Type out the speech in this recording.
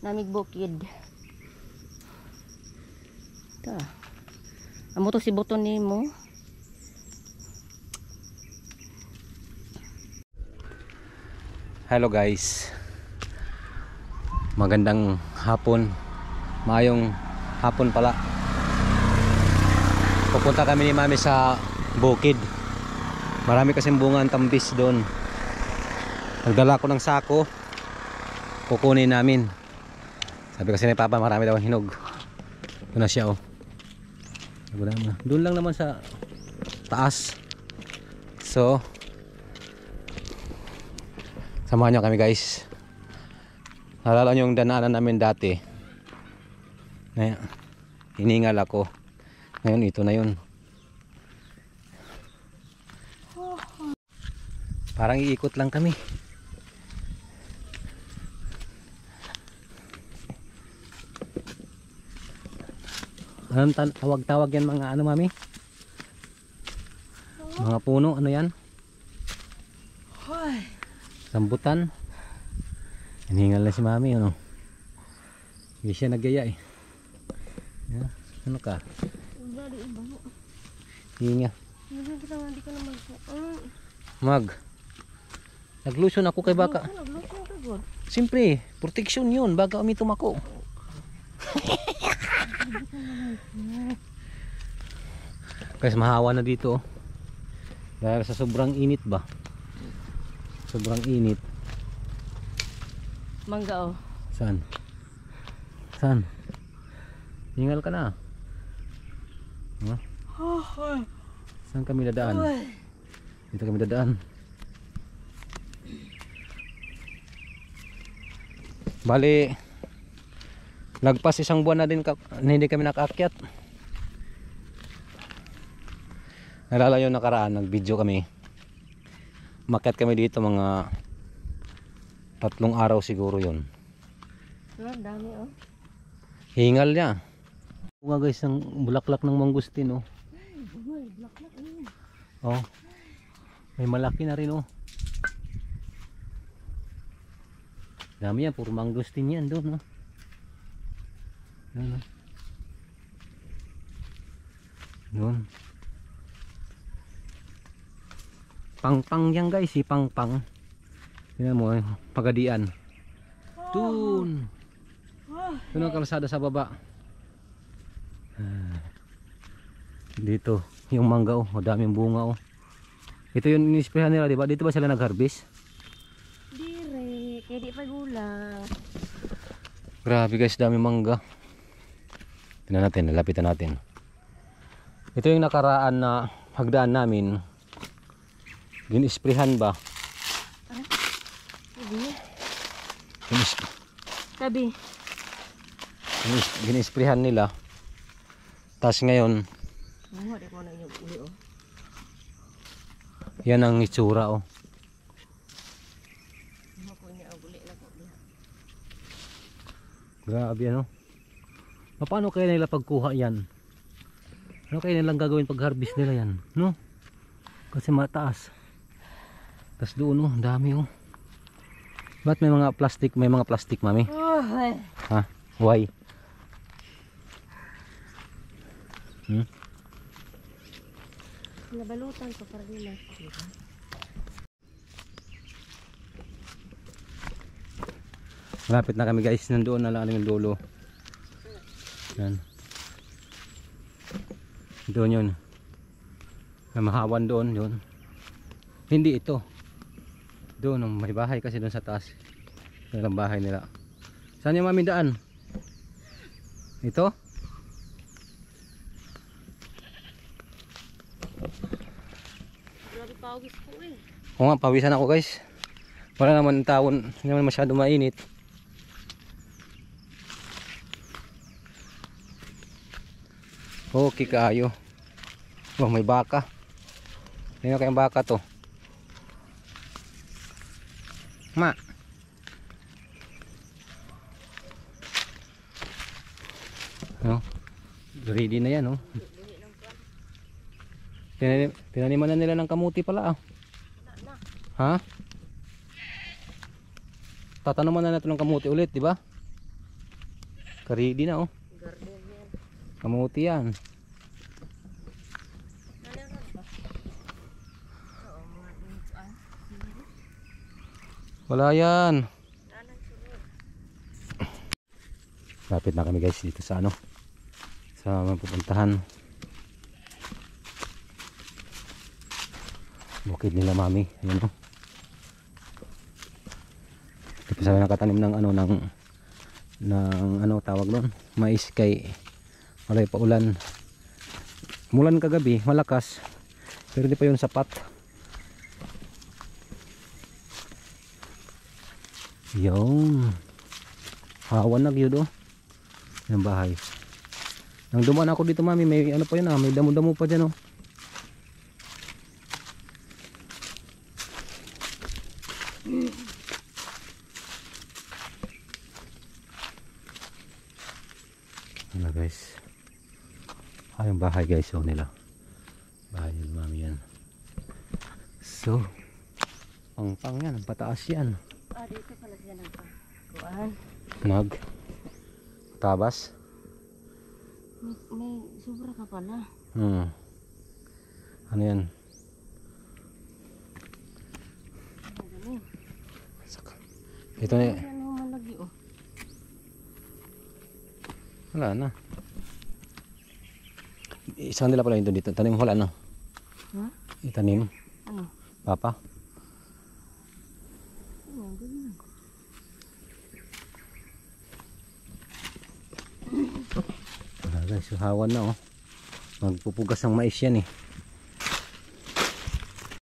namig bukid. Ta. Amo to si buton nimo. Hello guys. Magandang hapon. Maayong hapon pala. Pupunta kami ni Mami sa bukid. Marami kasing bunga ang tambis doon. Nagdala ko ng sako. Kukunin namin. Sabi kasi ni Papa marami daw ang hinog. Ito na siya oh. Doon lang naman sa taas. So samahan nyo kami guys. Nalala nyo yung danaanan namin dati. Hiningal ako. Ngayon ito na yun. Parang iikot lang kami. Anong tawag-tawag yan mga ano Mami? Mga puno, ano yan? Rambutan. Hiningal na si Mami ano? Hindi siya nagyaya eh. Ano ka? Hinga. Naglusyon ako kay baka. Siyempre, protection yun baga umitom ako. Guys, mahawa na dito dahil sa sobrang init ba. Sobrang init. Mangga oh. Saan? Saan? Hingal ka na. Huh? Saan kami dadaan? Dito kami dadaan. Bali lagpas isang buwan na din hindi kami nakaakyat. Nalala yung nakaraan, nag video kami. Umakyat kami dito mga 3 araw siguro yun. Dami oh. Hingal niya. Bunga guys ng bulaklak ng mangustin oh. Bulaklak Oh. May malaki na rin oh. Dami yan, puro mangustin yan doon oh. Doon oh. Doon. Pang-pang yan guys, si pang-pang. Tingnan mo, pagadian. Doon. Doon ang kalsada sa baba. Dito, yung mangga oh, daming bunga oh. Ito yung inisprehan nila, diba? Dito ba sila nag-harvest? Dire, kaya di pa gulang. Grabe guys, daming mangga. Tingnan natin, lalapitan natin. Ito yung nakaraan na hagdaan namin. Ginisprehan ba? Tabi. Ginisprehan nila. Tapos ngayon yan ang itsura oh. Grabe ano. Paano kaya nila pagkuha yan? Ano kaya nilang gagawin pag harvest nila yan? No? Kasi mataas. Tapos doon oh, dami oh. Ba't may mga plastic? May mga plastic Mami? Ha? Why? Nabalutan ko para nila. Malapit na kami guys, nandoon na lang yung dulo. Yan. Doon yun. May mahawan doon yun. Hindi ito. Doon may bahay kasi doon sa taas. Yung bahay nila. Saan yung Mami daan? Ito? Grabe pawis ko eh. Oo nga, pawisan ako guys. Wala naman tawon, hindi naman masyado mainit. Okay kaayo. Oh, may baka. Tingnan kayong baka to. Ma. No? Ready na yan, oh. Tinaniman na nila ng kamuti pala, ah. Ha? Tatanaman na natin ng kamuti ulit, di ba? Karidi na oh. Garden yan. Kamuti yan. Nalaman ba? Oo, mga inutuan. Wala yan. Nanan sunod. Lapit na kami guys dito sa ano. Sa mapupuntahan. Bukid nila mami. Ayan oh. Dito sa nakatanim ng ano ng ano tawag doon, mais kay wala pa ulan. Mulan kagabi, malakas. Pero di pa yun sapat. Yung hawan na gyud oh. Yung bahay. Nang dumaan ako dito mami, may ano pa yun may damo-damo pa dyan oh. Ano guys, yung bahay guys oh nila, bahay nila mami yan. So pang yan, pataas yan. Dito pala siya nagkakuan. Tabas. May sobra ka pala. Ano yan? Ano? Ito na. Ano malagi oh. Wala na. Isang nila pala yun dito. Tanim wala na. Ha? Itanim. Ano? Papa. Ano, ganyan. Wala guys, hawan na oh. Magpupugas ng mais yan eh.